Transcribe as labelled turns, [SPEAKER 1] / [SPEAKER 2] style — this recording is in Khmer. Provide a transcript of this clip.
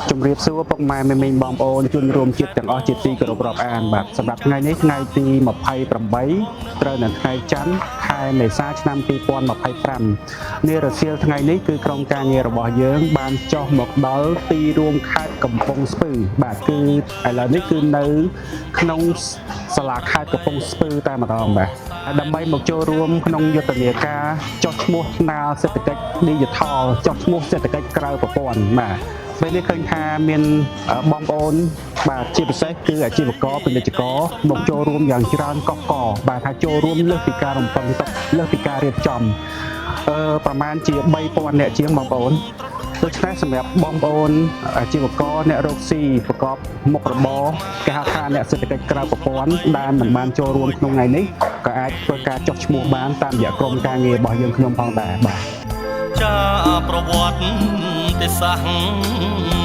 [SPEAKER 1] ជំរាបសួរពុកម៉ែមេបងប្អូនជនរួមជាតិទាំងអស់ជាទីគោរពរាប់អានបាទសម្រាប់ថ្ងៃនេះថ្ងៃទី28ត្រូវនៅថ្ងៃច័ន្ទខែមេសាឆ្នាំ2025នារសៀលថ្ងៃនេះគឺក្រុមការងាររបស់យើងបានចុះមកដល់ទីរួមខេត្តកំពង់ស្ពឺបាទគឺឥឡូវនេះគឺនៅក្នុងសាលាខេត្តកំពង់ស្ពឺតែម្ដងបាទដើម្បីមកចូលរួមក្នុងយុទ្ធនាការចុះឈ្មោះស្នើសេដ្ឋកិច្ច Digital ចុះឈ្មោះសេដ្ឋកិច្ចក្រៅប្រព័ន្ធបាទពេលនេះឃើញថាមានបងប្អូនបាទជាពិសេសគឺអាជីវករពាណិជ្ជករមកចូលរួមយ៉ាងច្រើនកកកបាទថាចូលរួមលើសពីការរំពឹងទុកលើសពីការរៀបចំប្រហែលជា 3000 អ្នកជាងបងប្អូនដូច្នេះសម្រាប់បងប្អូនអាជីវករអ្នករកស៊ីប្រកបមុខរបរគេហៅថាអ្នកសេដ្ឋកិច្ចក្រៅប្រព័ន្ធដែលមិនបានចូលរួមក្នុងថ្ងៃនេះក៏អាចធ្វើការចុះឈ្មោះបានតាមរយៈក្រុមការងាររបស់យើងខ្ញុំផងដែរបាទ
[SPEAKER 2] ចាប្រវត្តិសាស្ត្រ